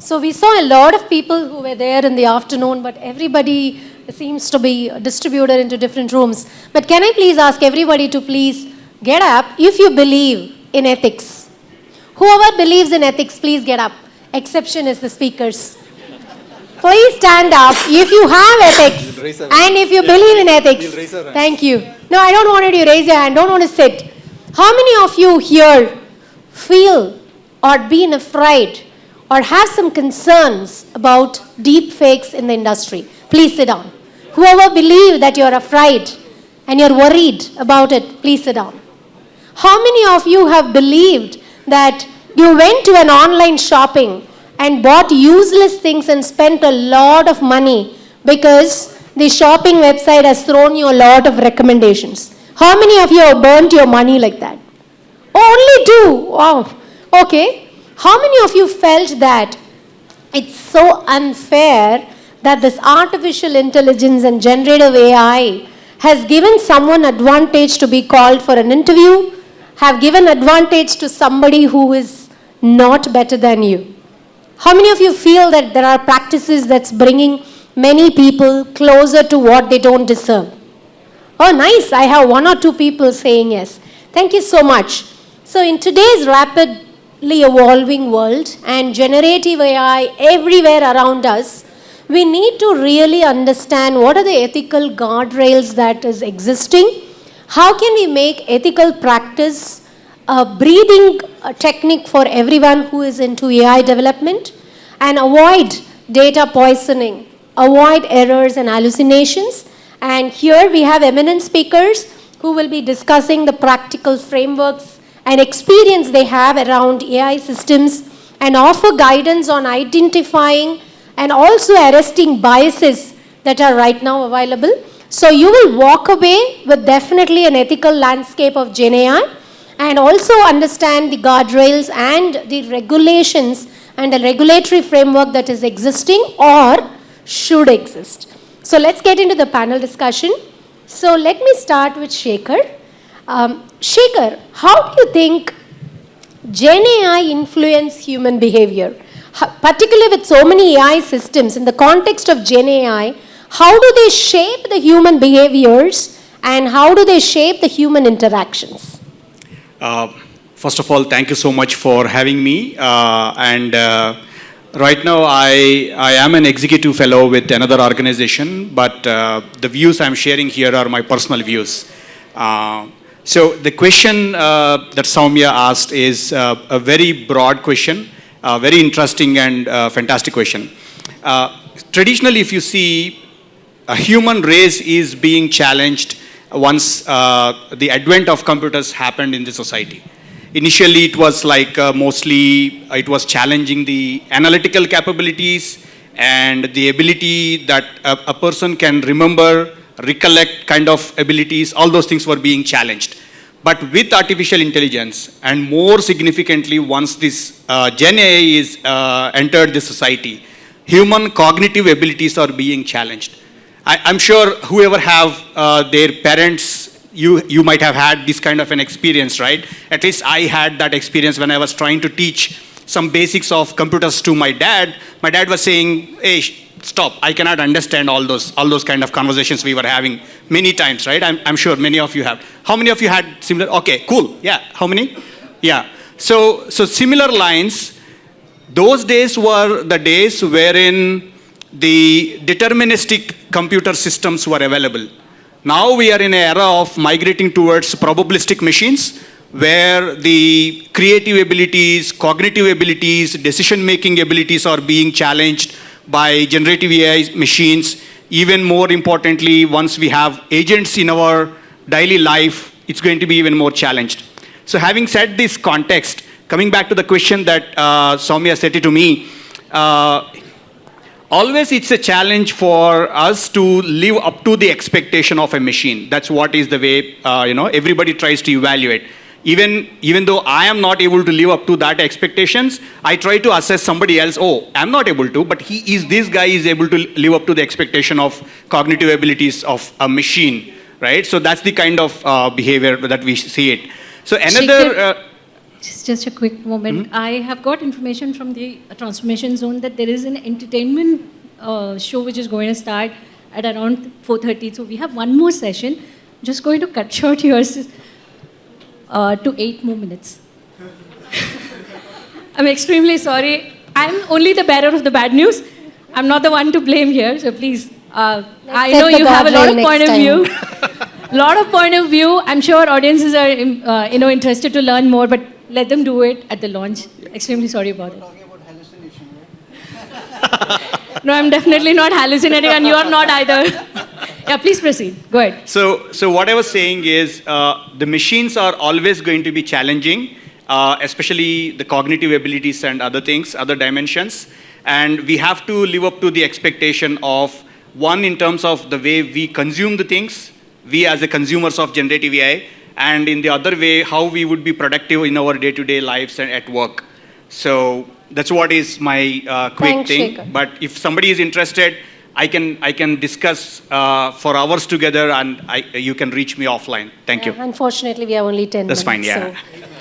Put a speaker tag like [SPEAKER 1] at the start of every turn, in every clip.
[SPEAKER 1] So we saw a lot of people who were there in the afternoon, but everybody seems to be distributed into different rooms. But can I please ask everybody to please get up if you believe in ethics. Whoever believes in ethics, please get up. Exception is the speakers. Please stand up if you have ethics and if you believe in ethics. Thank you. No, I don't want you to raise your hand. Don't want to sit. How many of you here feel or been afraid or have some concerns about deep fakes in the industry? Please sit down. Whoever believes that you're afraid and you're worried about it, please sit down. How many of you have believed that you went to an online shopping and bought useless things and spent a lot of money because the shopping website has thrown you a lot of recommendations? How many of you have burnt your money like that? Only two. Wow. Okay. How many of you felt that it's so unfair that this artificial intelligence and generative AI has given someone advantage to be called for an interview, have given advantage to somebody who is not better than you? How many of you feel that there are practices that's bringing many people closer to what they don't deserve? Oh, nice. I have one or two people saying yes. Thank you so much. So in today's rapidly evolving world and generative AI everywhere around us, we need to really understand what are the ethical guardrails that is existing. How can we make ethical practice a breathing technique for everyone who is into AI development, and avoid data poisoning, avoid errors and hallucinations. And here we have eminent speakers who will be discussing the practical frameworks and experience they have around AI systems and offer guidance on identifying and also arresting biases that are right now available. So you will walk away with definitely an ethical landscape of Gen AI and also understand the guardrails and the regulations and the regulatory framework that is existing or should exist. So let's get into the panel discussion. So let me start with Sekhar. Sekhar, how do you think Gen AI influence human behavior? Particularly with so many AI systems, in the context of Gen AI, how do they shape the human behaviors and how do they shape the human interactions?
[SPEAKER 2] First of all, thank you so much for having me. Right now, I am an executive fellow with another organization, but the views I'm sharing here are my personal views. So the question that Sowmya asked is a very broad question, very interesting and fantastic question. Traditionally, if you see, a human race is being challenged once the advent of computers happened in the society. Initially, it was like mostly it was challenging the analytical capabilities and the ability that a person can remember, recollect kind of abilities. All those things were being challenged. But with artificial intelligence, and more significantly, once this Gen AI is entered the society, human cognitive abilities are being challenged. I'm sure whoever have their parents, you might have had this kind of an experience, right? At least I had that experience when I was trying to teach some basics of computers to my dad. My dad was saying, hey, stop, I cannot understand all those kind of conversations we were having many times, right? I'm sure many of you have. How many of you had similar? Okay, cool. Yeah, how many? Yeah. So similar lines, those days were the days wherein the deterministic computer systems were available. Now we are in an era of migrating towards probabilistic machines where the creative abilities, cognitive abilities, decision-making abilities are being challenged by generative AI machines. Even more importantly, once we have agents in our daily life, it's going to be even more challenged. So having said this context, coming back to the question that Sowmya said it to me, always it's a challenge for us to live up to the expectation of a machine. That's what is the way, everybody tries to evaluate. Even though I am not able to live up to that expectations, I try to assess somebody else, oh, I'm not able to, but this guy is able to live up to the expectation of cognitive abilities of a machine, right? So that's the kind of behavior that we see it. So another,
[SPEAKER 3] Just a quick moment. I have got information from the transformation zone that there is an entertainment show which is going to start at around 4:30. So we have one more session. Just going to cut short yours to 8 more minutes. I'm extremely sorry. I'm only the bearer of the bad news. I'm not the one to blame here. So please, I know you have a lot of point of view. Lot of point of view. I'm sure audiences are interested to learn more, but let them do it at the launch. Extremely sorry about it.
[SPEAKER 4] Talking about hallucination, right?
[SPEAKER 3] No, I'm definitely not hallucinating, and you are not either. Yeah, please proceed. Go ahead.
[SPEAKER 2] So what I was saying is the machines are always going to be challenging, especially the cognitive abilities and other things, other dimensions. And we have to live up to the expectation of, one, in terms of the way we consume the things, we as the consumers of generative AI, and in the other way, how we would be productive in our day-to-day lives and at work. So that's what is my quick thing.
[SPEAKER 1] Sekhar.
[SPEAKER 2] But if somebody is interested, I can discuss for hours together, and you can reach me offline. Thank you.
[SPEAKER 1] Unfortunately, we have only 10
[SPEAKER 2] That's
[SPEAKER 1] minutes.
[SPEAKER 2] fine, yeah.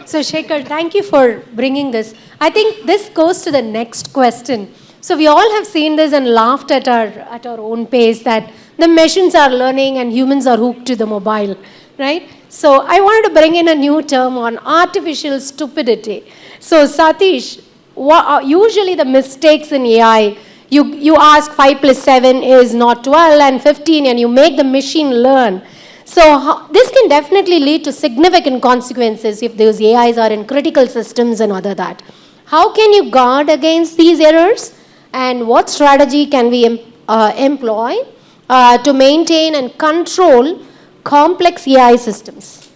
[SPEAKER 1] So Sekhar, thank you for bringing this. I think this goes to the next question. So we all have seen this and laughed at our own pace that the machines are learning and humans are hooked to the mobile, right? So I wanted to bring in a new term on artificial stupidity. So Satish, usually the mistakes in AI, you ask 5 plus 7 is not 12 and 15, and you make the machine learn. So this can definitely lead to significant consequences if those AIs are in critical systems and other that. How can you guard against these errors, and what strategy can we employ to maintain and control complex AI systems?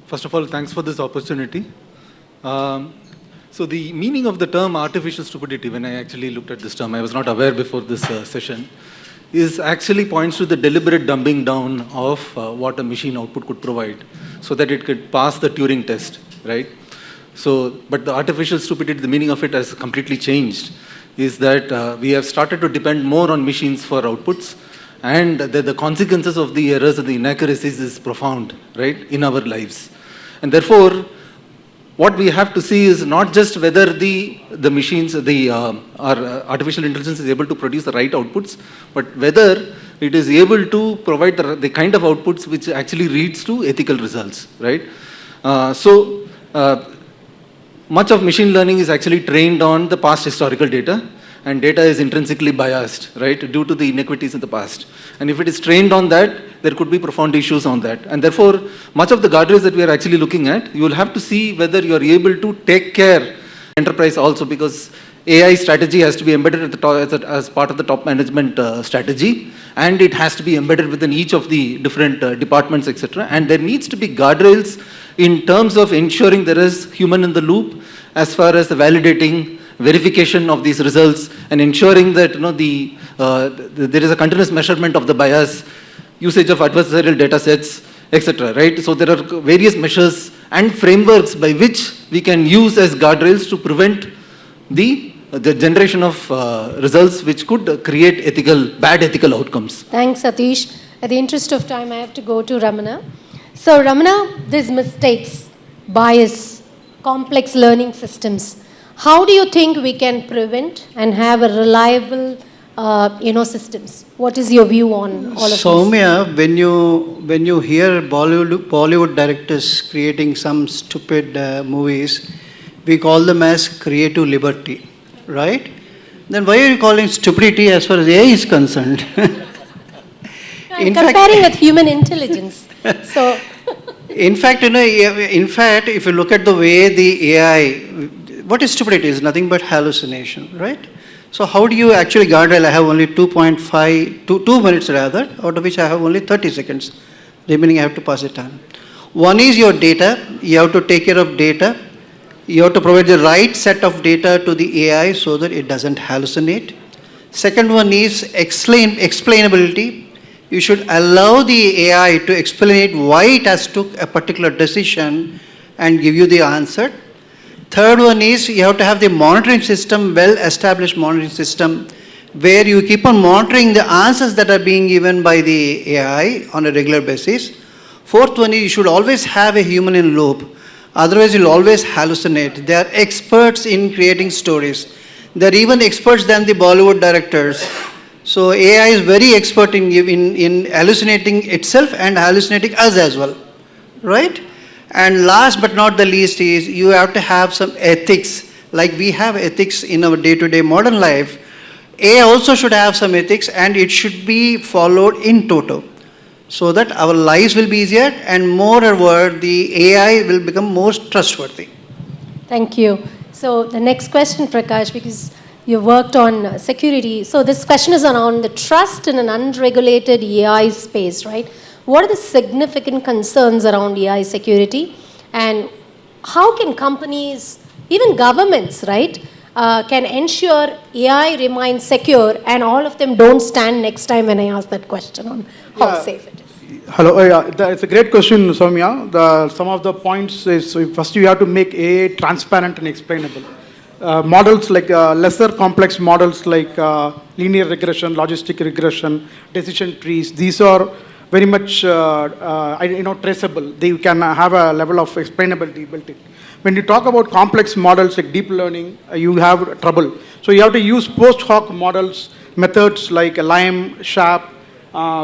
[SPEAKER 5] First of all, thanks for this opportunity. So the meaning of the term artificial stupidity, when I actually looked at this term, I was not aware before this session, is actually points to the deliberate dumbing down of what a machine output could provide so that it could pass the Turing test, right? So, but the artificial stupidity, the meaning of it has completely changed, is that we have started to depend more on machines for outputs, and the consequences of the errors and the inaccuracies is profound, right, in our lives. And therefore, what we have to see is not just whether the machines, our artificial intelligence is able to produce the right outputs, but whether it is able to provide the kind of outputs which actually leads to ethical results, right? Much of machine learning is actually trained on the past historical data, and data is intrinsically biased, right, due to the inequities in the past. And if it is trained on that, there could be profound issues on that. And therefore, much of the guardrails that we are actually looking at, you will have to see whether you are able to take care enterprise also, because AI strategy has to be embedded at the top, as part of the top management strategy, and it has to be embedded within each of the different departments, etc. And there needs to be guardrails in terms of ensuring there is human in the loop as far as the validating, verification of these results, and ensuring that there is a continuous measurement of the bias, usage of adversarial data sets, etc. Right? So there are various measures and frameworks by which we can use as guardrails to prevent the generation of results which could create bad ethical outcomes.
[SPEAKER 1] Thanks, Satish. At the interest of time, I have to go to Ramana. So Ramana, these mistakes, bias, complex learning systems, how do you think we can prevent and have a reliable systems? What is your view on all of
[SPEAKER 4] Sowmya, when you hear Bollywood directors creating some stupid movies, we call them as creative liberty, right? Then why are you calling stupidity as far as AI is concerned?
[SPEAKER 1] Comparing with human intelligence. So,
[SPEAKER 4] in fact, if you look at the way the AI, what is stupidity? Is nothing but hallucination, right? So how do you actually guardrail? I have only 2 minutes rather, out of which I have only 30 seconds. Remaining I have to pass it on. One is your data. You have to take care of data. You have to provide the right set of data to the AI so that it doesn't hallucinate. Second one is explainability. You should allow the AI to explain why it has took a particular decision and give you the answer. Third one is you have to have the monitoring system, well-established monitoring system, where you keep on monitoring the answers that are being given by the AI on a regular basis. Fourth one is you should always have a human in loop. Otherwise, you'll always hallucinate. They are experts in creating stories. They're even experts than the Bollywood directors. So AI is very expert in hallucinating itself and hallucinating us as well, right? And last but not the least is you have to have some ethics. Like we have ethics in our day-to-day modern life. AI also should have some ethics and it should be followed in toto, so that our lives will be easier and moreover the AI will become more trustworthy.
[SPEAKER 1] Thank you. So the next question, Prakash, because you worked on security. So this question is around the trust in an unregulated AI space, right? What are the significant concerns around AI security? And how can companies, even governments, right, can ensure AI remains secure and all of them don't stand next time when I ask that question on how safe it is?
[SPEAKER 6] Hello, it's a great question, Sowmya. Some of the points is, first you have to make AI transparent and explainable. Models like lesser complex models like linear regression, logistic regression, decision trees, these are very much traceable. They can have a level of explainability built in. When you talk about complex models like deep learning, you have trouble. So you have to use post hoc models, methods like LIME, SHARP,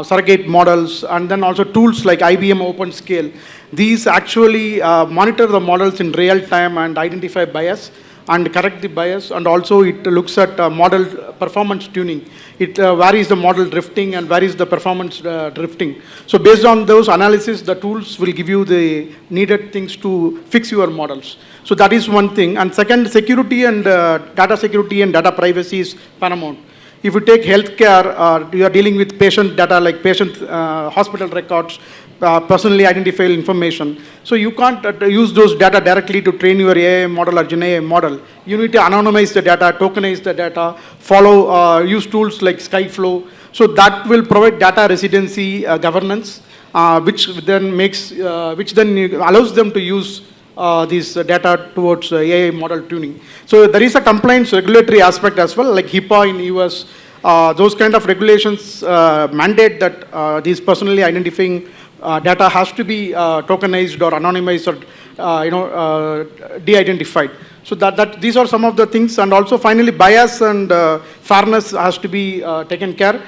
[SPEAKER 6] surrogate models, and then also tools like IBM OpenScale. These actually monitor the models in real time and identify bias and correct the bias, and also it looks at model performance tuning. It varies the model drifting and varies the performance drifting. So based on those analysis, the tools will give you the needed things to fix your models. So that is one thing. And second, security and data security and data privacy is paramount. If you take healthcare, you are dealing with patient data like patient hospital records, personally identifiable information. So you can't use those data directly to train your AI model or Gen AI model. You need to anonymize the data, tokenize the data, use tools like Skyflow. So that will provide data residency governance, which then allows them to use this data towards AI model tuning. So there is a compliance regulatory aspect as well, like HIPAA in US. Those kind of regulations mandate that these personally identifying data has to be tokenized or anonymized or de-identified. So these are some of the things, and also finally bias and fairness has to be taken care.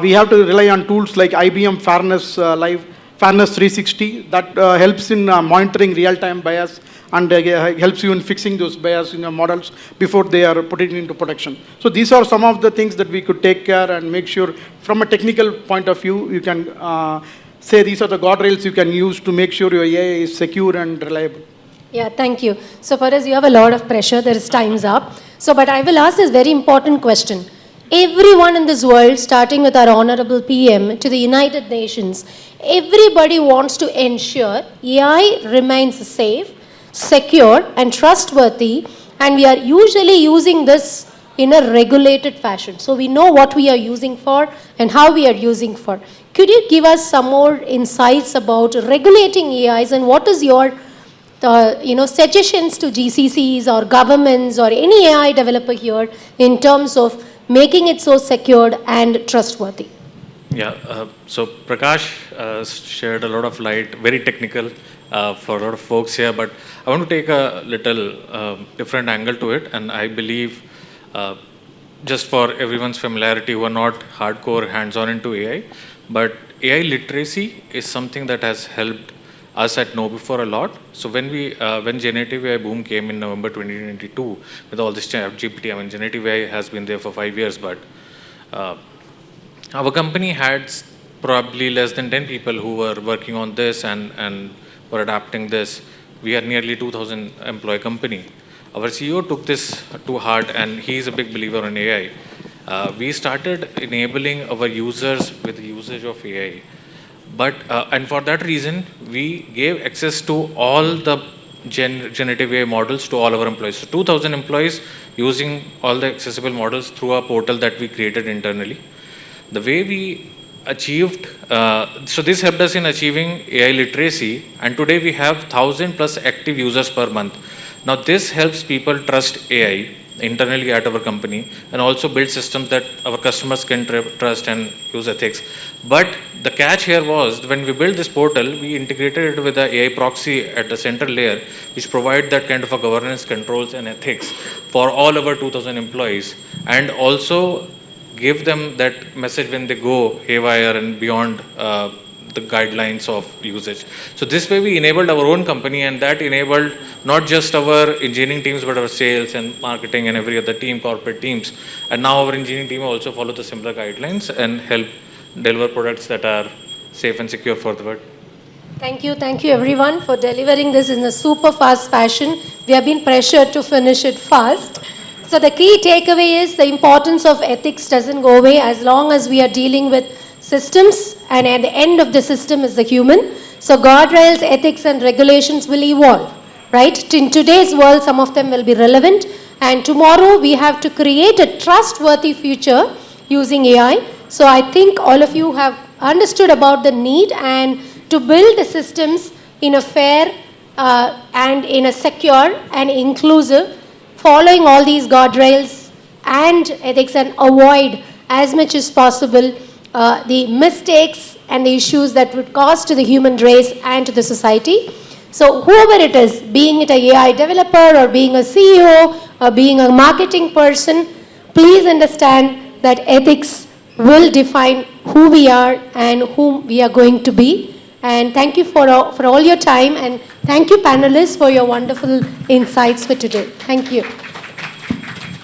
[SPEAKER 6] We have to rely on tools like IBM Fairness Live, Fairness 360 that helps in monitoring real-time bias and helps you in fixing those bias in your models before they are put into production. So these are some of the things that we could take care and make sure from a technical point of view, you can say these are the guardrails you can use to make sure your AI is secure and reliable.
[SPEAKER 1] Yeah, thank you. So for us, you have a lot of pressure. There is time's up. So, but I will ask this very important question. Everyone in this world, starting with our Honorable PM to the United Nations, everybody wants to ensure AI remains safe, secure, and trustworthy, and we are usually using this in a regulated fashion. So we know what we are using for and how we are using for. Could you give us some more insights about regulating AIs and what is your suggestions to GCCs or governments or any AI developer here in terms of making it so secured and trustworthy?
[SPEAKER 7] Yeah, so Prakash shared a lot of light, very technical for a lot of folks here, but I want to take a little different angle to it, and I believe just for everyone's familiarity who are not hardcore hands-on into AI, but AI literacy is something that has helped us at 𝗏𝗏 a lot. So when generative AI boom came in November 2022, with all this GPT, I mean, generative AI has been there for 5 years, but our company had probably less than 10 people who were working on this and were adapting this. We are nearly 2,000 employee company. Our CEO took this to heart, and he is a big believer in AI. We started enabling our users with the usage of AI. But, and for that reason, we gave access to all the generative AI models to all our employees. So 2,000 employees using all the accessible models through a portal that we created internally. The way we achieved, so this helped us in achieving AI literacy, and today we have 1,000 plus active users per month. Now this helps people trust AI. internally at our company, and also build systems that our customers can trust and use ethics. But the catch here was when we built this portal, we integrated it with the AI proxy at the central layer, which provide that kind of a governance, controls, and ethics for all our 2,000 employees, and also give them that message when they go haywire and beyond the guidelines of usage. So this way we enabled our own company, and that enabled not just our engineering teams, but our sales and marketing and every other team, corporate teams. And now our engineering team also follow the similar guidelines and help deliver products that are safe and secure for the world.
[SPEAKER 1] Thank you everyone for delivering this in a super fast fashion. We have been pressured to finish it fast. So the key takeaway is the importance of ethics doesn't go away as long as we are dealing with systems, and at the end of the system is the human. So guardrails, ethics, and regulations will evolve, right? In today's world, some of them will be relevant, and tomorrow we have to create a trustworthy future using AI. So I think all of you have understood about the need and to build the systems in a fair and in a secure and inclusive, following all these guardrails and ethics, and avoid as much as possible the mistakes and the issues that would cause to the human race and to the society. So whoever it is, being it a AI developer or being a CEO or being a marketing person, please understand that ethics will define who we are and whom we are going to be. And thank you for all your time, and thank you panelists for your wonderful insights for today. Thank you.